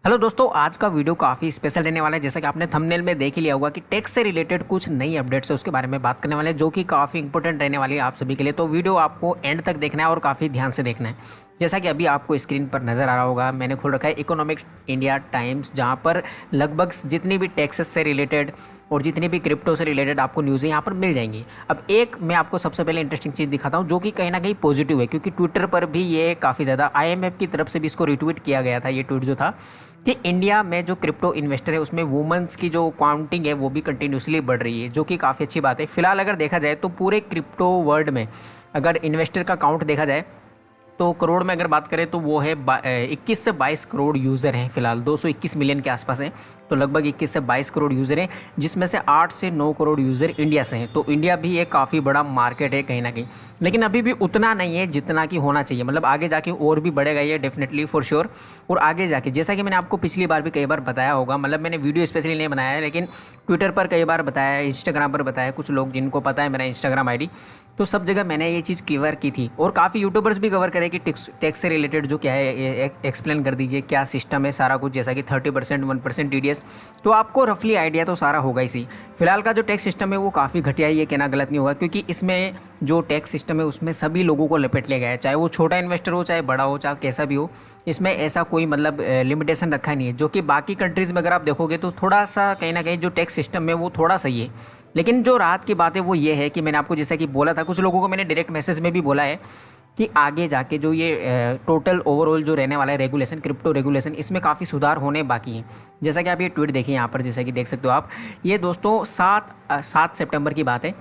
Hello दोस्तों, आज का वीडियो काफ़ी स्पेशल रहने वाला है। जैसा कि आपने थंबनेल में देख ही लिया होगा कि टैक्स से रिलेटेड कुछ नई अपडेट्स है, उसके बारे में बात करने वाले हैं जो कि काफ़ी इंपॉर्टेंट रहने वाली है आप सभी के लिए। तो वीडियो आपको एंड तक देखना है और काफ़ी ध्यान से देखना है। जैसा कि अभी आपको स्क्रीन पर नज़र आ रहा होगा, मैंने खोल रखा है इकोनॉमिक इंडिया टाइम्स, जहाँ पर लगभग जितनी भी टैक्सेस से रिलेटेड और जितनी भी क्रिप्टो से रिलेटेड आपको न्यूज़ें यहाँ पर मिल जाएंगी। अब एक मैं आपको सबसे पहले इंटरेस्टिंग चीज़ दिखाता हूँ जो कि कहीं ना कहीं पॉजिटिव है, क्योंकि ट्विटर पर भी ये काफ़ी ज़्यादा आईएमएफ की तरफ से भी इसको रिट्वीट किया गया था। ये ट्वीट जो था कि इंडिया में जो क्रिप्टो इन्वेस्टर है उसमें वुमेंस की जो काउंटिंग है वो भी कंटिन्यूसली बढ़ रही है, जो कि काफ़ी अच्छी बात है। फिलहाल अगर देखा जाए तो पूरे क्रिप्टो वर्ल्ड में अगर इन्वेस्टर का काउंट देखा जाए तो करोड़ में अगर बात करें तो वो है 21 से 22 करोड़ यूज़र हैं। फिलहाल 221 मिलियन के आसपास हैं, तो लगभग 21 से 22 करोड़ यूज़र हैं, जिसमें से 8 से 9 करोड़ यूज़र इंडिया से हैं। तो इंडिया भी एक काफ़ी बड़ा मार्केट है कहीं ना कहीं, लेकिन अभी भी उतना नहीं है जितना कि होना चाहिए। मतलब आगे जाके और भी बढ़ेगा ये, डेफिनेटली फॉर श्योर। और आगे जाके जैसा कि मैंने आपको पिछली बार भी कई बार बताया होगा, मतलब मैंने वीडियो स्पेशली नहीं बनाया है लेकिन ट्विटर पर कई बार बताया, इंस्टाग्राम पर बताया, कुछ लोग जिनको पता है मेरा इंस्टाग्राम आईडी, तो सब जगह मैंने ये चीज़ कवर की थी। और काफ़ी यूट्यूबर्स भी कवर करें कि टैक्स से रिलेटेड जो क्या है एक्सप्लेन कर दीजिए, क्या सिस्टम है सारा कुछ, जैसा कि 30% 1% टीडीएस, तो आपको रफली आइडिया तो सारा होगा ही। फिलहाल का जो टैक्स सिस्टम है वो काफ़ी घटिया है, ये कहना गलत नहीं होगा, क्योंकि इसमें जो टैक्स सिस्टम है उसमें सभी लोगों को लपेट लिया गया है, चाहे वो छोटा इन्वेस्टर हो, चाहे बड़ा हो, चाहे कैसा भी हो। इसमें ऐसा कोई मतलब लिमिटेशन रखा नहीं है, जो कि बाकी कंट्रीज़ में अगर आप देखोगे तो थोड़ा सा कहीं ना कहीं जो टैक्स सिस्टम है वो थोड़ा सही है। लेकिन जो राहत की बात है वो ये है कि मैंने आपको जैसा कि बोला था, कुछ लोगों को मैंने डायरेक्ट मैसेज में भी बोला है कि आगे जाके जो ये टोटल ओवरऑल जो रहने वाला है रेगुलेशन, क्रिप्टो रेगुलेशन, इसमें काफ़ी सुधार होने बाकी हैं। जैसा कि आप ये ट्वीट देखिए यहाँ पर, जैसा कि देख सकते हो आप, ये दोस्तों 7 सितंबर की बात है।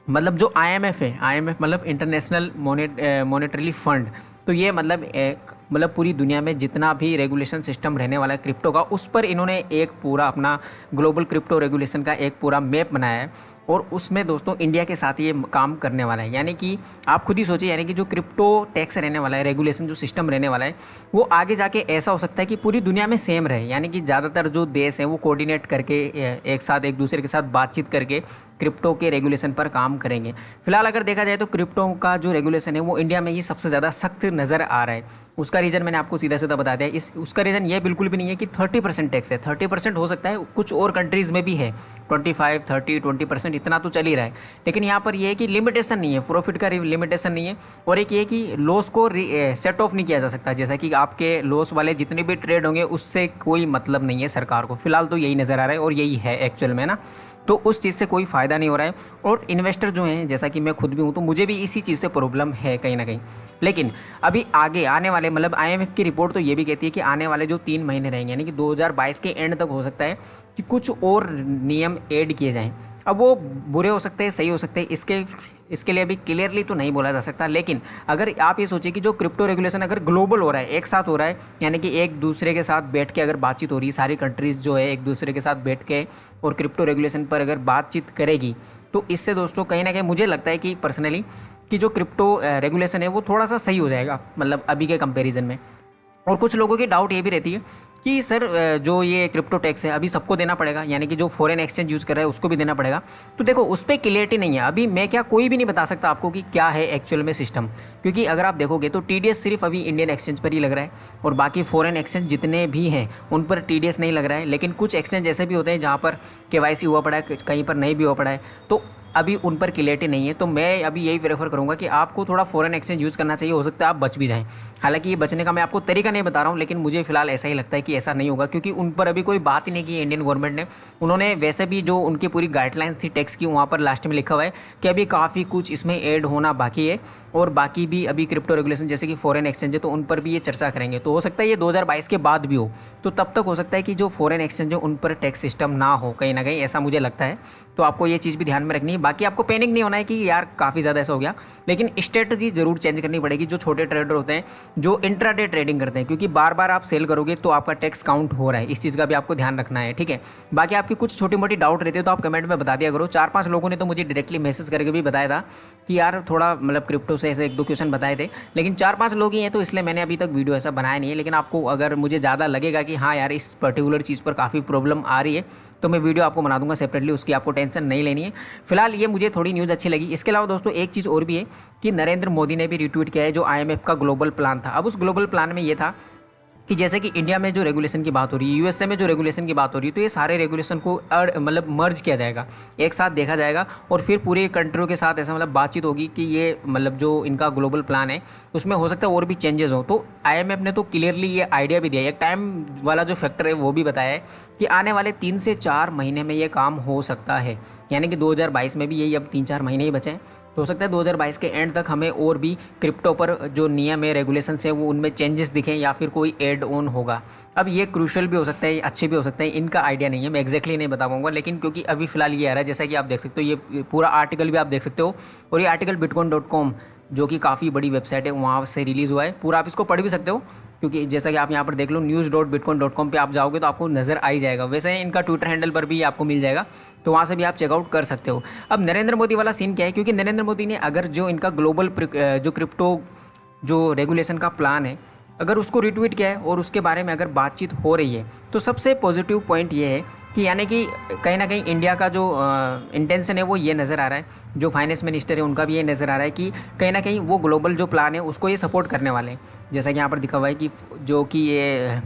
मतलब जो आईएमएफ है, आईएमएफ मतलब इंटरनेशनल मॉनेटरी फंड, तो ये मतलब पूरी दुनिया में जितना भी रेगुलेशन सिस्टम रहने वाला है क्रिप्टो का, उस पर इन्होंने एक पूरा अपना ग्लोबल क्रिप्टो रेगुलेशन का एक पूरा मैप बनाया है। और उसमें दोस्तों इंडिया के साथ ये काम करने वाला है। यानी कि आप खुद ही सोचिए, यानी कि जो क्रिप्टो टैक्स रहने वाला है, रेगुलेशन जो सिस्टम रहने वाला है, वो आगे जाके ऐसा हो सकता है कि पूरी दुनिया में सेम रहे। यानी कि ज़्यादातर जो देश हैं वो कोऑर्डिनेट करके एक साथ एक दूसरे के साथ बातचीत करके क्रिप्टो के रेगुलेशन पर काम करेंगे। फिलहाल अगर देखा जाए तो क्रिप्टो का जो रेगुलेशन है वो इंडिया में ही सबसे ज़्यादा सख्त नज़र आ रहा है। उसका रीज़न मैंने आपको सीधा सीधा बता दिया। उसका रीज़न ये बिल्कुल भी नहीं है कि 30% टैक्स है। 30% हो सकता है कुछ और कंट्रीज़ में भी है, 25, 30, 20% इतना तो चल ही रहा है। लेकिन यहाँ पर यह है कि लिमिटेशन नहीं है, प्रॉफिट का लिमिटेशन नहीं है। और एक ये कि लॉस को सेट ऑफ नहीं किया जा सकता, जैसा कि आपके लॉस वाले जितने भी ट्रेड होंगे उससे कोई मतलब नहीं है सरकार को। फिलहाल तो यही नज़र आ रहा है और यही है एक्चुअल में ना, तो उस चीज़ से कोई फ़ायदा नहीं हो रहा है। और इन्वेस्टर जो हैं, जैसा कि मैं खुद भी हूँ, तो मुझे भी इसी चीज़ से प्रॉब्लम है कहीं ना कहीं। लेकिन अभी आगे आने वाले, मतलब आईएमएफ की रिपोर्ट तो ये भी कहती है कि आने वाले जो 3 महीने रहेंगे, यानी कि 2022 के एंड तक हो सकता है कि कुछ और नियम ऐड किए जाएँ। अब वो बुरे हो सकते हैं, सही हो सकते हैं, इसके लिए अभी क्लियरली तो नहीं बोला जा सकता। लेकिन अगर आप ये सोचिए कि जो क्रिप्टो रेगुलेशन अगर ग्लोबल हो रहा है, एक साथ हो रहा है, यानी कि एक दूसरे के साथ बैठ के अगर बातचीत हो रही है, सारी कंट्रीज़ जो है एक दूसरे के साथ बैठ के और क्रिप्टो रेगुलेशन पर अगर बातचीत करेगी, तो इससे दोस्तों कहीं ना कहीं मुझे लगता है कि पर्सनली कि जो क्रिप्टो रेगुलेशन है वो थोड़ा सा सही हो जाएगा, मतलब अभी के कंपेरिजन में। और कुछ लोगों की डाउट ये भी रहती है कि सर जो ये क्रिप्टो टैक्स है अभी सबको देना पड़ेगा, यानी कि जो फॉरेन एक्सचेंज यूज़ कर रहा है उसको भी देना पड़ेगा। तो देखो, उस पर क्लियरिटी नहीं है अभी। मैं क्या, कोई भी नहीं बता सकता आपको कि क्या है एक्चुअल में सिस्टम, क्योंकि अगर आप देखोगे तो टीडीएस सिर्फ अभी इंडियन एक्सचेंज पर ही लग रहा है और बाकी फॉरेन एक्सचेंज जितने भी हैं उन पर टीडीएस नहीं लग रहा है। लेकिन कुछ एक्सचेंज ऐसे भी होते हैं जहाँ पर केवाईसी हुआ पड़ा है, कहीं पर नहीं भी हुआ पड़ा है, तो अभी उन पर क्लियरिटी नहीं है। तो मैं अभी यही प्रेफर करूंगा कि आपको थोड़ा फॉरेन एक्सचेंज यूज़ करना चाहिए, हो सकता है आप बच भी जाएं। हालांकि ये बचने का मैं आपको तरीका नहीं बता रहा हूं, लेकिन मुझे फिलहाल ऐसा ही लगता है कि ऐसा नहीं होगा, क्योंकि उन पर अभी कोई बात ही नहीं की है इंडियन गवर्नमेंट ने। उन्होंने वैसे भी जो उनकी पूरी गाइडलाइंस थी टैक्स की, वहाँ पर लास्ट में लिखा हुआ है कि अभी काफ़ी कुछ इसमें ऐड होना बाकी है और बाकी भी अभी क्रिप्टो रेगुलेशन जैसे कि फॉरेन एक्सचेंज है तो उन पर भी ये चर्चा करेंगे। तो हो सकता है ये 2022 के बाद भी हो, तो तब तक हो सकता है कि जो फॉरेन एक्सचेंज है उन पर टैक्स सिस्टम ना हो कहीं ना कहीं, ऐसा मुझे लगता है। तो आपको ये चीज़ भी ध्यान में रखनी है। बाकी आपको पैनिक नहीं होना है कि यार काफ़ी ज़्यादा ऐसा हो गया, लेकिन स्ट्रेटजी जरूर चेंज करनी पड़ेगी। जो छोटे ट्रेडर होते हैं जो इंट्राडे ट्रेडिंग करते हैं, क्योंकि बार बार आप सेल करोगे तो आपका टैक्स काउंट हो रहा है, इस चीज़ का भी आपको ध्यान रखना है, ठीक है। बाकी आपकी कुछ छोटी मोटी डाउट रहती है तो आप कमेंट में बता दिया करो। 4-5 लोगों ने तो मुझे डायरेक्टली मैसेज करके भी बताया था कि यार थोड़ा मतलब क्रिप्टो से ऐसे 1-2 क्वेश्चन बताए थे, लेकिन 4-5 लोग ही हैं तो इसलिए मैंने अभी तक वीडियो ऐसा बनाया नहीं है। लेकिन आपको अगर मुझे ज़्यादा लगेगा कि हाँ यार इस पर्टिकुलर चीज़ पर काफ़ी प्रॉब्लम आ रही है, तो मैं वीडियो आपको बना दूंगा सेपरेटली, उसकी आपको टेंशन नहीं लेनी है। फिलहाल ये मुझे थोड़ी न्यूज़ अच्छी लगी। इसके अलावा दोस्तों एक चीज़ और भी है कि नरेंद्र मोदी ने भी रिट्वीट किया है जो आईएमएफ का ग्लोबल प्लान था। अब उस ग्लोबल प्लान में ये था कि जैसे कि इंडिया में जो रेगुलेशन की बात हो रही है, यूएसए में जो रेगुलेशन की बात हो रही है, तो ये सारे रेगुलेशन को मतलब मर्ज किया जाएगा, एक साथ देखा जाएगा और फिर पूरे कंट्रियों के साथ ऐसा मतलब बातचीत होगी कि ये मतलब जो इनका ग्लोबल प्लान है उसमें हो सकता है और भी चेंजेस हो। तो आईएमएफ ने तो क्लियरली ये आइडिया भी दिया है, एक टाइम वाला जो फैक्टर है वो भी बताया है कि आने वाले 3 से 4 महीने में ये काम हो सकता है, यानी कि 2022 में भी यही अब 3-4 महीने ही बचे हैं। तो हो सकता है 2022 के एंड तक हमें और भी क्रिप्टो पर जो नियम है, रेगुलेशंस है, वो उनमें चेंजेस दिखें या फिर कोई एड ऑन होगा। अब ये क्रूशल भी हो सकता है, अच्छे भी हो सकते हैं, इनका आइडिया नहीं है, मैं एक्जैक्टली नहीं बता पाऊंगा, लेकिन क्योंकि अभी फिलहाल ये आ रहा है, जैसा कि आप देख सकते हो, ये पूरा आर्टिकल भी आप देख सकते हो और ये आर्टिकल bitcoin.com जो कि काफ़ी बड़ी वेबसाइट है वहाँ से रिलीज़ हुआ है, पूरा आप इसको पढ़ भी सकते हो, क्योंकि जैसा कि आप यहाँ पर देख लो news.bitcoin.com पे आप जाओगे तो आपको नज़र आ ही जाएगा। वैसे इनका ट्विटर हैंडल पर भी आपको मिल जाएगा, तो वहाँ से भी आप चेकआउट कर सकते हो। अब नरेंद्र मोदी वाला सीन क्या है, क्योंकि नरेंद्र मोदी ने अगर जो इनका ग्लोबल जो क्रिप्टो जो रेगुलेशन का प्लान है अगर उसको रिट्वीट किया है और उसके बारे में अगर बातचीत हो रही है, तो सबसे पॉजिटिव पॉइंट ये है कि यानी कि कहीं ना कहीं इंडिया का जो इंटेंशन है वो ये नज़र आ रहा है, जो फाइनेंस मिनिस्टर है उनका भी ये नज़र आ रहा है कि कहीं ना कहीं वो ग्लोबल जो प्लान है उसको ये सपोर्ट करने वाले हैं। जैसा कि यहाँ पर दिखा हुआ है कि जो कि ये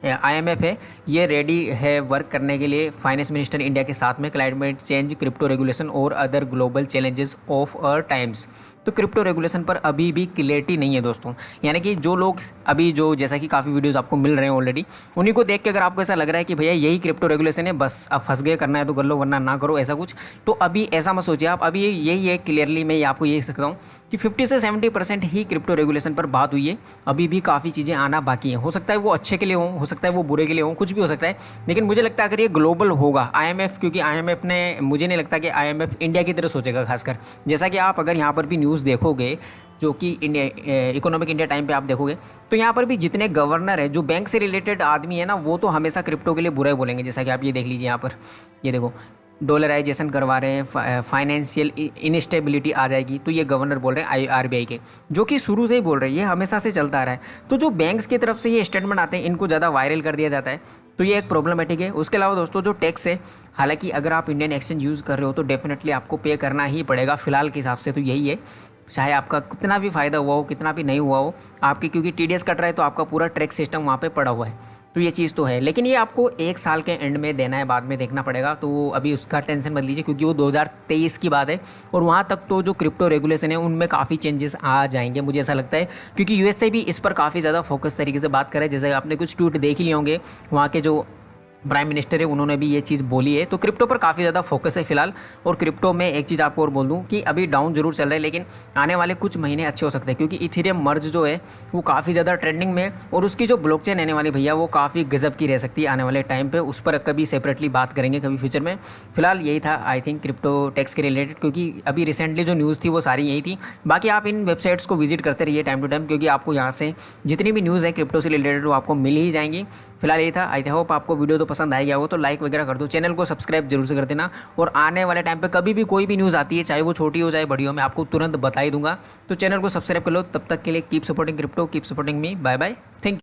आईएमएफ है ये रेडी है वर्क करने के लिए फाइनेंस मिनिस्टर इंडिया के साथ में क्लाइमेट चेंज, क्रिप्टो रेगुलेशन और other global challenges of our times. तो क्रिप्टो रेगुलेशन पर अभी भी क्लियरिटी नहीं है दोस्तों, यानी कि जो लोग अभी जो जैसा कि काफ़ी वीडियोस आपको मिल रहे हैं ऑलरेडी, उन्हीं को देख के अगर आपको ऐसा लग रहा है कि भैया यही क्रिप्टो रेगुलेशन है, बस अब फंस गए, करना है तो कर लो वरना ना करो, ऐसा कुछ, तो अभी ऐसा मत सोचिए आप। अभी यही है, क्लियरली मैं आपको ये सकता हूँ कि 50 से 70% ही क्रिप्टो रेगुलेशन पर बात हुई है, अभी भी काफ़ी चीज़ें आना बाकी हैं। हो सकता है वो अच्छे के लिए हो सकता है वो बुरे के लिए हो, कुछ भी हो सकता है, लेकिन मुझे लगता है अगर ये ग्लोबल होगा आईएमएफ, क्योंकि आईएमएफ ने, मुझे नहीं लगता कि आईएमएफ इंडिया की तरह सोचेगा खासकर। जैसा कि आप अगर यहाँ पर भी न्यूज़ देखोगे जो कि इंडिया इकोनॉमिक इंडिया टाइम पे आप देखोगे, तो यहाँ पर भी जितने गवर्नर है जो बैंक से रिलेटेड आदमी है ना, वो तो हमेशा क्रिप्टो के लिए बुरा ही बोलेंगे। जैसा कि आप ये देख लीजिए, यहाँ पर ये देखो डॉलराइजेशन करवा रहे हैं, फाइनेंशियल इनस्टेबिलिटी आ जाएगी, तो ये गवर्नर बोल रहे हैं आरबीआई के, जो कि शुरू से ही बोल रहे हैं, ये हमेशा से चलता आ रहा है। तो जो बैंक्स की तरफ से ये स्टेटमेंट आते हैं इनको ज़्यादा वायरल कर दिया जाता है, तो ये एक प्रॉब्लमेटिक है। उसके अलावा दोस्तों जो टैक्स है, हालांकि अगर आप इंडियन एक्सचेंज यूज़ कर रहे हो तो डेफिनेटली आपको पे करना ही पड़ेगा, फिलहाल के हिसाब से तो यही है, चाहे आपका कितना भी फ़ायदा हुआ हो कितना भी नहीं हुआ हो आपकी, क्योंकि टीडीएस कट रहा है तो आपका पूरा टैक्स सिस्टम वहाँ पे पड़ा हुआ है, तो ये चीज़ तो है। लेकिन ये आपको 1 साल के एंड में देना है, बाद में देखना पड़ेगा, तो अभी उसका टेंशन मत लीजिए, क्योंकि वो 2023 की बात है और वहाँ तक तो जो क्रिप्टो रेगुलेशन है उनमें काफ़ी चेंजेस आ जाएंगे, मुझे ऐसा लगता है, क्योंकि यूएसए भी इस पर काफ़ी ज़्यादा फोकस तरीके से बात करे। जैसे आपने कुछ ट्वीट देख ही लिए होंगे, वहाँ के जो प्राइम मिनिस्टर है उन्होंने भी ये चीज़ बोली है, तो क्रिप्टो पर काफ़ी ज़्यादा फोकस है फिलहाल। और क्रिप्टो में एक चीज़ आपको और बोल दूं कि अभी डाउन जरूर चल रहा है, लेकिन आने वाले कुछ महीने अच्छे हो सकते हैं, क्योंकि इथेरियम मर्ज जो है वो काफ़ी ज़्यादा ट्रेंडिंग में है और उसकी जो ब्लॉकचेन आने वाली भैया वो काफ़ी गजब की रह सकती है आने वाले टाइम पर। उस पर कभी सेपरेटली बात करेंगे कभी फ्यूचर में। फिलहाल यही था आई थिंक क्रिप्टो टैक्स के रिलेटेड, क्योंकि अभी रिसेंटली जो न्यूज़ थी वो सारी यही थी। बाकी आप इन वेबसाइट्स को विजिट करते रहिए टाइम टू टाइम, क्योंकि आपको यहाँ से जितनी भी न्यूज़ है क्रिप्टो से रिलेटेड वो आपको मिल ही जाएंगी। फिलहाल यही था, आई होप आपको वीडियो तो पसंद आ गया हो, तो लाइक वगैरह कर दो, चैनल को सब्सक्राइब जरूर से कर देना, और आने वाले टाइम पे कभी भी कोई भी न्यूज़ आती है चाहे वो छोटी हो चाहे बड़ी हो, मैं आपको तुरंत बता ही दूंगा। तो चैनल को सब्सक्राइब कर लो, तब तक के लिए keep supporting crypto, keep supporting me, bye bye, thank you.